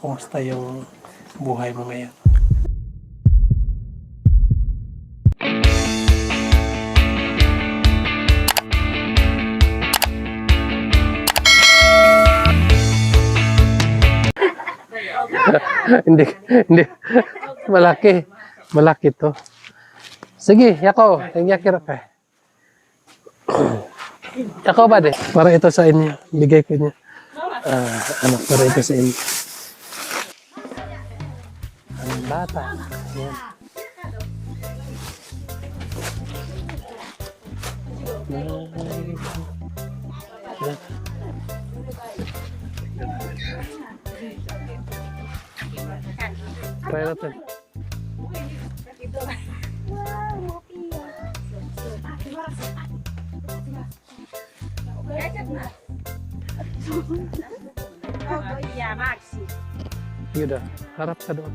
kumusta yung buhay mo ngayon? hindi, hindi. Malaki to. Sige, yako. Yakir ka. Yako ba de? Para ito sa inyo. Bigay ko niya. Para ito sa inyo. Ang bata. Yan. Try natin. Yuda, harap ka doon.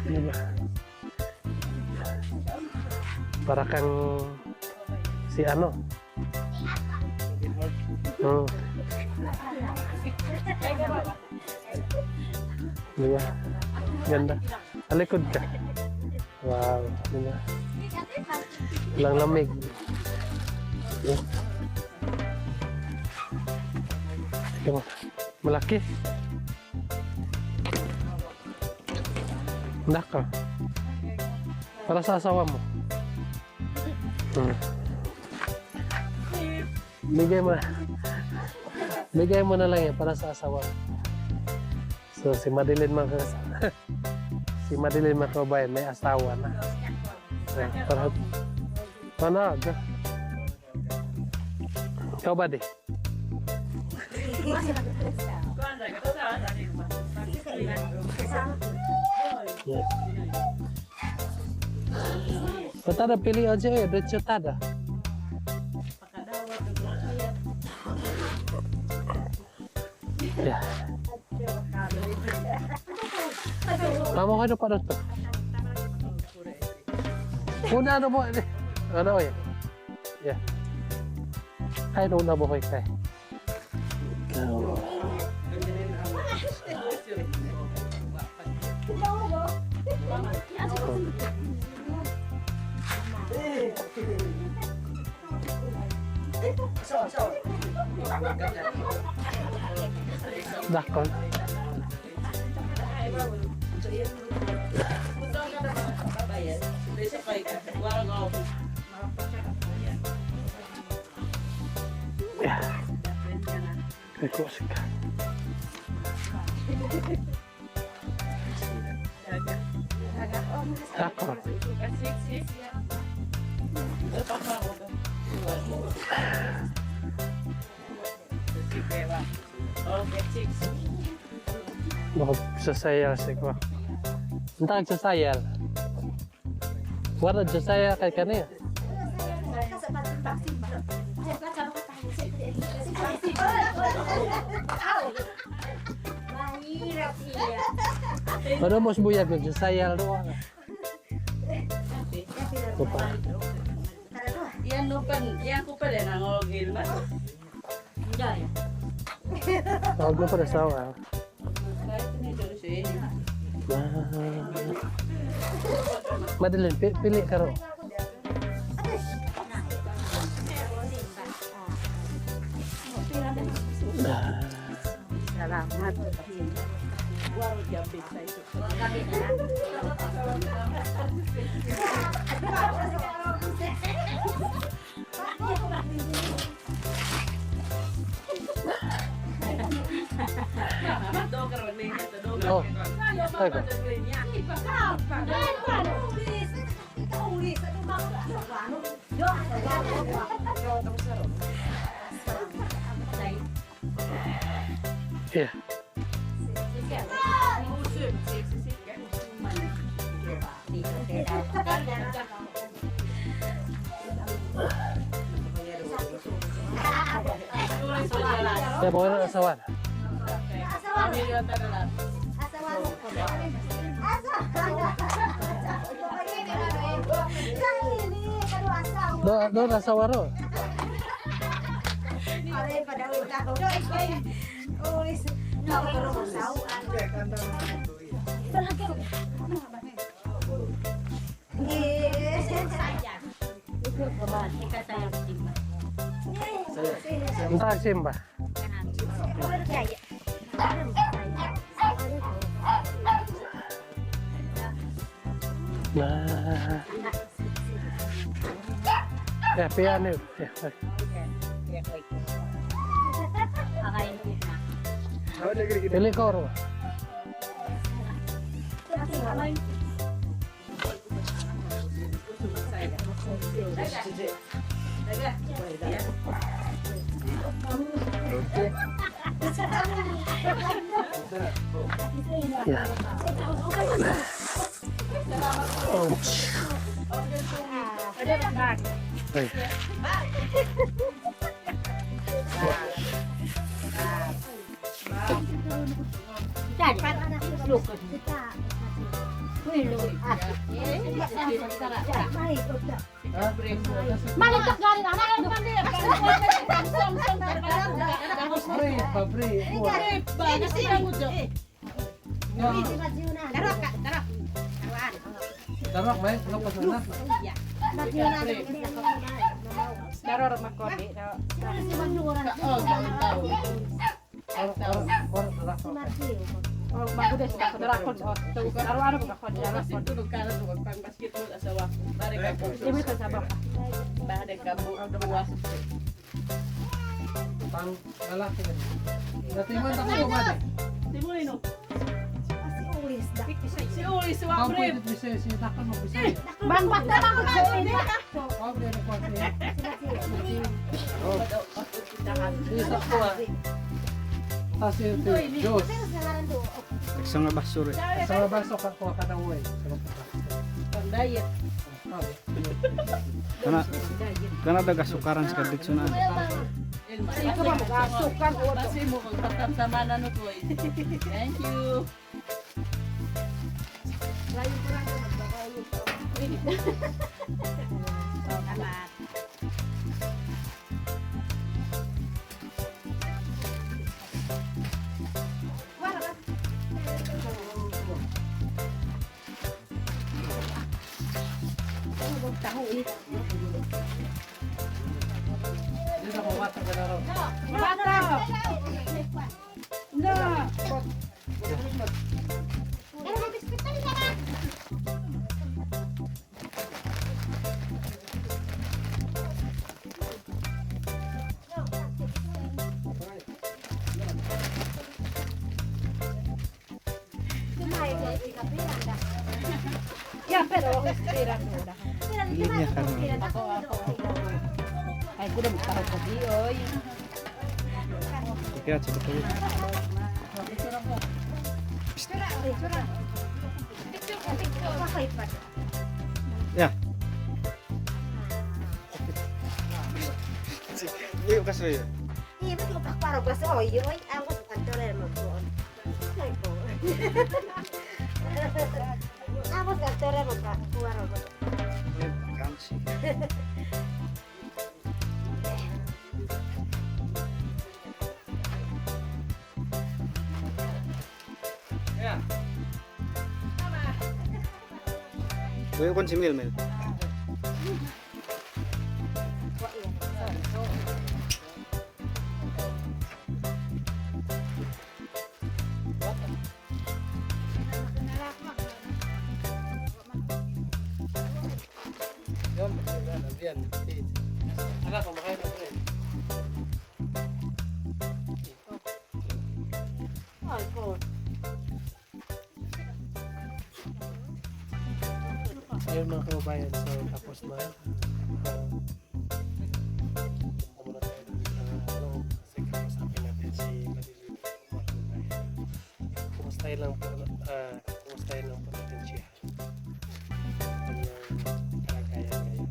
Yuda. Para kang si ano? Diba? Ganda. Alikod ka. Wow. Diba? Walang lamig. Yeah. Tingnan mo. Malaki. Naka. Para sa asawa mo. Bigay mo na lang yan para sa asawa mo. So si Madeline Makabayan may asawa na. Para panag. Ikaw ba di? Yeah. Tada pilih aja ya, diretso tada. Ya. Kamu kan dapat itu. Una ano mo? Ano ya? Ya. Kaya una mo kay kay. Dakon. Ya. Ikut Dakon. Magsasayal siguro. Entah magsasayal. Warna magsasayal kay kanina. Pada mau sebuyag magsasayal doang. Lupa. Yan no pan, yan ko pala nangogil man. Hindi. Tawag na pa asawa. Madeline, pilih karo. Salamat. Wow, jambit sa ito. Oh, ay ko. Yeah. Saya bawa na asawan. Doon asawa ro. Entah simba. Nah. Ya, piano. Ya. Pilih kau. Ya. Oh. Baik. Taruh, baik, lo pesan. Daror makodi. Oh, magudes ka darakon oh. Araw-araw ko ka darakon. Tulog ka na tulog pang basketball asawa ko. Bari ka po. Dimi ko sabak. Bari ka po. Buwas. Pang lalaki kan. Dati man ako ba? Di mo ino. Si Uli, si Kau Wapre. pwede bisa siya takkan mo bisa. Bang basta lang ko sa ina. Kau pwede ko siya. Oh. Bisa ko. Kasi ito, Diyos. Sa nga basura. Sa mga baso ka kuha ka ng way. Pang diet. Kana daga sukaran sa kadiksunan. Ikaw ba mag-asukan o basi mo kung tatamtamanan no ko. Thank you. Salamat. Dito ko mata ka na rin. Bata. No. Ya, pero ako istira muna. Iya kan. Ako. Ay, kuda mo kahit sa oy. Kira sa betul. Ya. Iya kasih. Iya, betul pak parok bahasa oh iya, aku kantor yang mau buat. Aku kantor yang mau keluar apa? Kan sih. Ya. Gue kon simil mil. Yan, yan. Anak, kumakain na rin. Ay, po. Ayun mga kababayan, so tapos na. Punta muna tayo sa loob kasi kakusapin natin si Marilyn, mga kababayan. Kumustahin lang po natin siya. Kanyang kalagayan ngayon.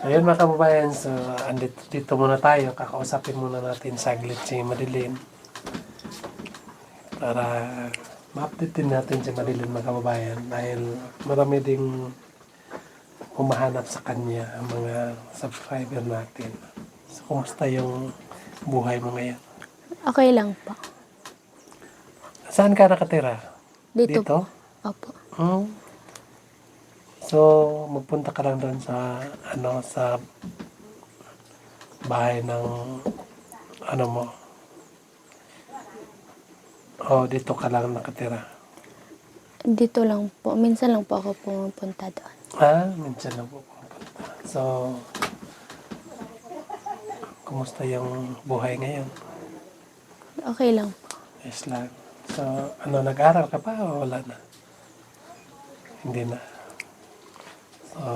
Ayun mga kababayan, so dito muna tayo, kakausapin muna natin saglit si Madeline. para ma-update din natin si Marilyn mga kababayan dahil marami ding humahanap sa kanya ang mga subscriber natin. So, kumusta yung buhay mo ngayon? Okay lang po. Saan ka nakatira? Dito po. Dito? Opo. So, magpunta ka lang doon sa sa bahay ng mo. Dito ka lang nakatira. Dito lang po. Minsan lang po ako pumunta doon. Minsan lang po pupunta. So, kumusta yung buhay ngayon? Okay lang po. Yes lang. So, nag-aral ka pa o wala na? Hindi na. So,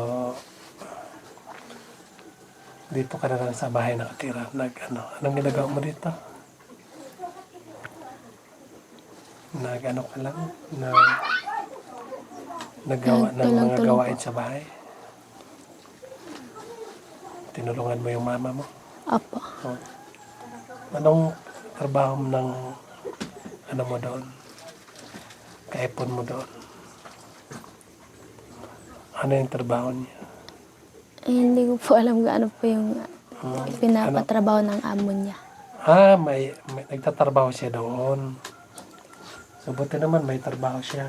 dito ka na lang sa bahay nakatira. Anong ginagawa mo dito? Ka lang? Nagawa ng mga Tulong-tulong gawain po. sa bahay? Tinulungan mo yung mama mo? Opo. Anong trabaho mo ng mo doon? Kaipon mo doon? Ano yung trabaho niya? Hindi ko po alam gaano po yung pinapatrabaho ng amo niya. May nagtatrabaho siya doon. So, buti naman may trabaho siya.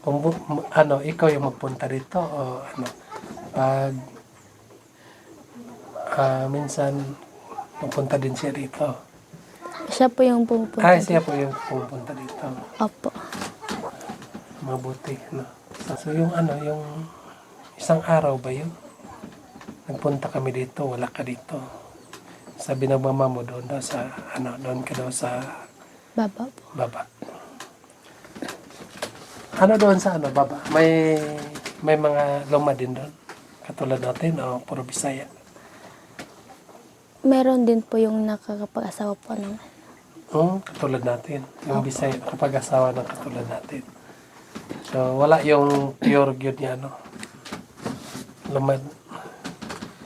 Kung ikaw yung magpunta dito o pag minsan magpunta din siya dito. Siya po yung pupunta. Siya po yung pupunta dito. Opo. Mabuti, So, yung yung isang araw ba yun? Nagpunta kami dito, wala ka dito. Sabi ng mama mo doon daw sa, doon ka daw sa Baba po. baba. Doon sa baba? May mga luma din doon? Katulad natin o puro Bisaya? Meron din po yung nakakapag-asawa po ng Katulad natin. Yung Bisaya, kapag-asawa ng katulad natin. So, wala yung pure good niya, lumad.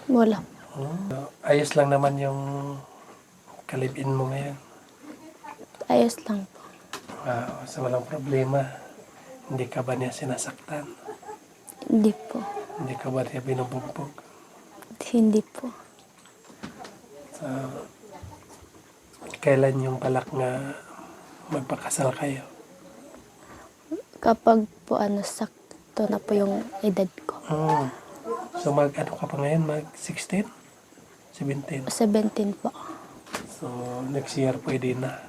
wala. Ayos lang naman yung kalibin mo ngayon. Ayos lang po. So, walang problema. Hindi ka ba niya sinasaktan? Hindi po. Hindi ka ba niya binubugbog? Hindi po. So, kailan yung balak nga magpakasal kayo? Kapag po sakto na po yung edad ko. So, ka pa ngayon? Mag-16? 17? 17 po. So, next year pwede na.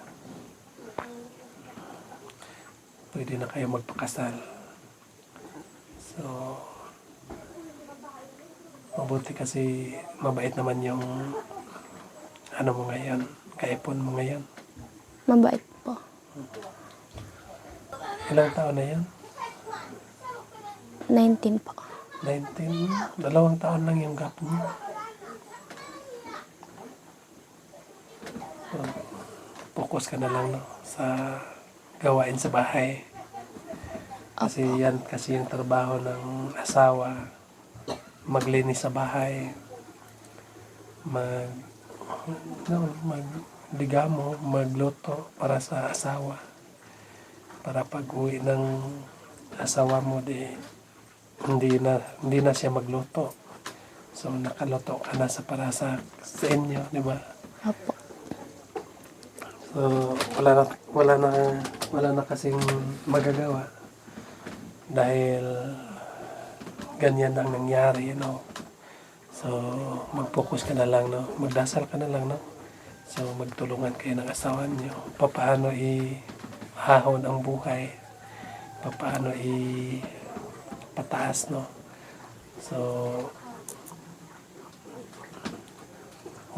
Pwede na kayo magpakasal. So, mabuti kasi mabait naman yung mo ngayon, kaipon mo ngayon. Mabait po. Ilang taon na yan? 19 po. 19? 2 taon lang yung gap niyo. So, focus ka na lang sa gawain sa bahay. Kasi yan kasi yung trabaho ng asawa. Maglinis sa bahay. Magligamo, magluto para sa asawa. Para pag uwi ng asawa mo, hindi na siya magluto. So, nakaluto ka na para sa inyo, di ba? Opo. So, wala na kasing magagawa. Dahil ganyan ang nangyari, So, mag-focus ka na lang, Magdasal ka na lang, So, magtulungan kayo ng asawa niyo. Paano ihahon ang buhay. Paano pataas, So,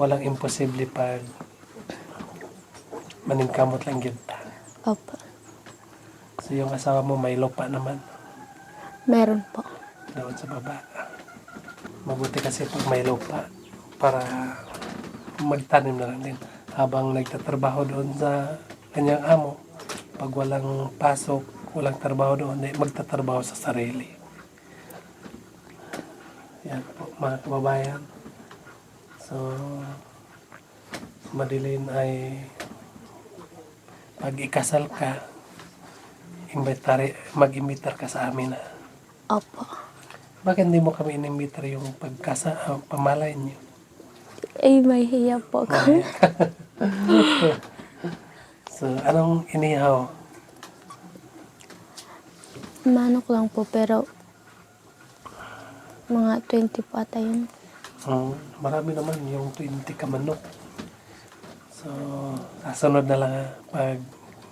walang imposible pag maningkamot lang yun ta. Opo. So, yung asawa mo may lupa naman Meron po. doon sa baba. Mabuti kasi pag may lupa para magtanim na lang din. Habang nagtatrabaho doon sa kanyang amo, pag walang pasok, walang trabaho doon, magtatrabaho sa sarili. Yan po, mga kababayan. So, Madeline, ay pag ikasal ka, mag-imbitar ka sa amin. Opo. Bakit hindi mo kami inimbitar yung pamalay niyo? Ay, may hiya po ako. So, anong inihaw? Manok lang po, pero mga 20 po ata yun. Marami naman yung 20 ka manok. So, kasunod na lang pag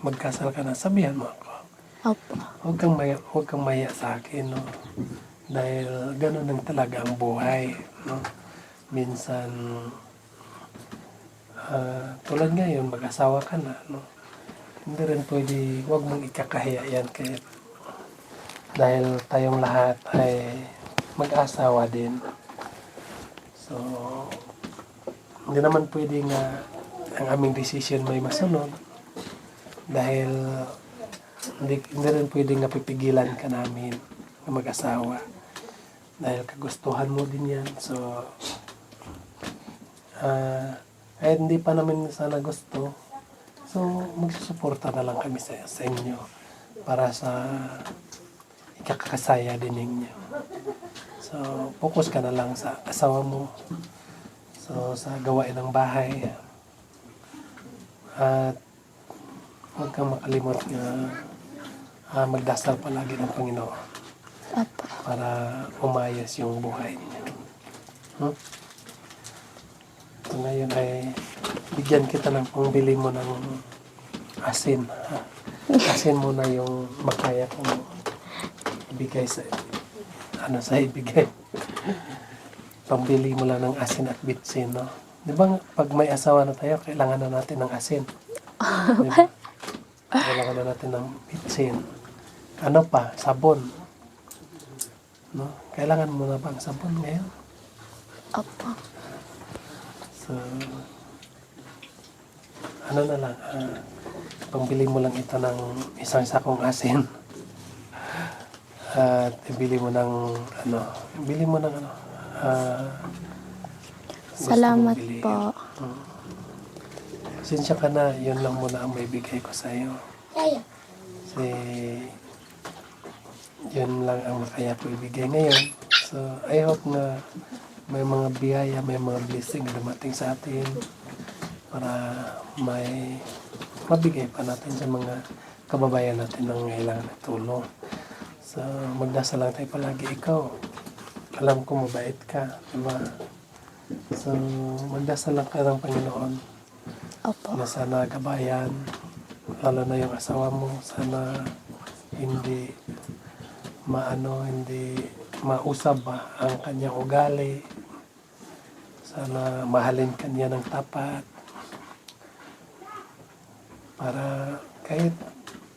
magkasal ka na, sabihan mo ako. Opo. Huwag kang maya sa akin, no? Dahil gano'n lang talaga ang buhay, no? Minsan, tulad ngayon, mag-asawa ka na, no? Hindi rin pwede, huwag mong ikakahiya yan kahit dahil tayong lahat ay mag-asawa din. So, hindi naman pwede nga ang aming decision may masunod dahil hindi rin pwede nga pipigilan ka namin na mag-asawa dahil kagustuhan mo din yan. So, kahit hindi pa namin sana gusto, so magsusuporta na lang kami sa inyo para sa ikakasaya din ninyo. So, focus ka na lang sa asawa mo. So, sa gawain ng bahay. At huwag kang makalimot na magdasal palagi ng Panginoon Opo. para umayos yung buhay niya. So, ngayon ay bigyan kita ng pangbili mo ng asin. Asin mo na yung makaya kong ibigay sa ibigay. Pambili mo lang ng asin at bitsin, no? Di ba pag may asawa na tayo, kailangan na natin ng asin. Diba? Kailangan na natin ng bitsin. Ano pa? Sabon. No? Kailangan mo na bang sabon ngayon? Opo. So, ano na lang, pambili mo lang ito ng isang sakong asin. At ibili mo ng gusto Salamat mong bilihin. po. Pasensya ka na, yun lang muna ang may bigay ko sa iyo. Kasi yun lang ang makaya ko ibigay ngayon. So, I hope na may mga biyaya, may mga blessing na dumating sa atin para may mabigay pa natin sa mga kababayan natin ng ngailangan ng tulong. So, magdasal lang tayo palagi. Ikaw, alam ko mabait ka, diba? So, magdasal lang ka ng Panginoon Opo. na sana gabayan, lalo na yung asawa mo, sana hindi mausab ang kanyang ugali. Sana mahalin kanya ng tapat para kahit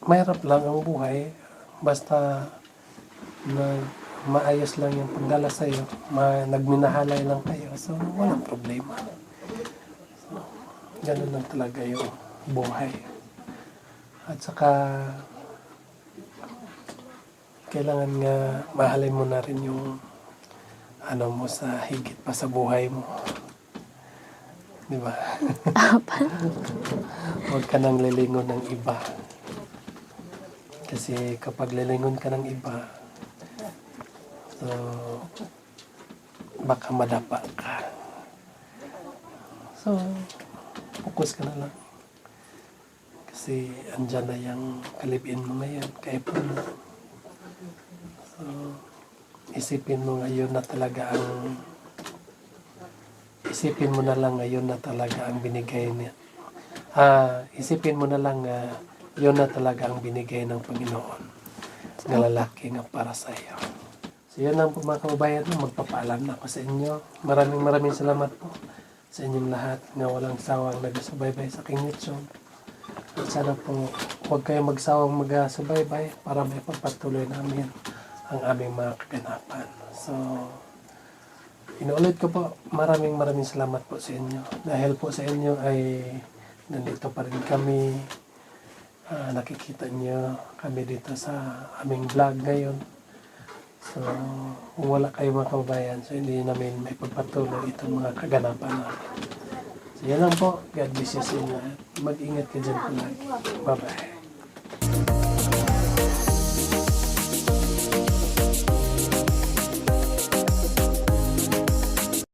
mahirap lang ang buhay, basta maayos lang yung pagdala sa'yo, nagminahalay lang kayo, so walang problema. So, ganun lang talaga yung buhay. At saka, kailangan nga mahalin mo na rin yung mo sa higit pa sa buhay mo. Di ba? Huwag ka nang lilingon ng iba. Kasi kapag lilingon ka ng iba, so, baka madapa ka. So, focus ka na lang. Kasi andyan na yung kalibin mo ngayon, kaipon mo. So, isipin mo ngayon na talaga isipin mo na lang ngayon na talaga ang binigay niya. Isipin mo na lang yun na talaga ang binigay ng Panginoon na lalaki nga para sa iyo. So yun lang po mga kababayan, magpapaalam na ako sa inyo. Maraming salamat po sa inyong lahat na walang sawang nagsubaybay sa aking YouTube. At sana po huwag kayong magsawang magsubaybay para may pagpatuloy namin ang aming mga kaganapan. So, inuulit ko po, maraming salamat po sa inyo. Dahil po sa inyo ay nandito pa rin kami. Nakikita niyo kami dito sa aming vlog ngayon. So, kung wala kayo mga kababayan, so hindi namin may pagpatuloy itong mga kaganapan namin. So yan lang po. God bless you sa inyo. Mag-ingat ka dyan po lagi. Bye-bye.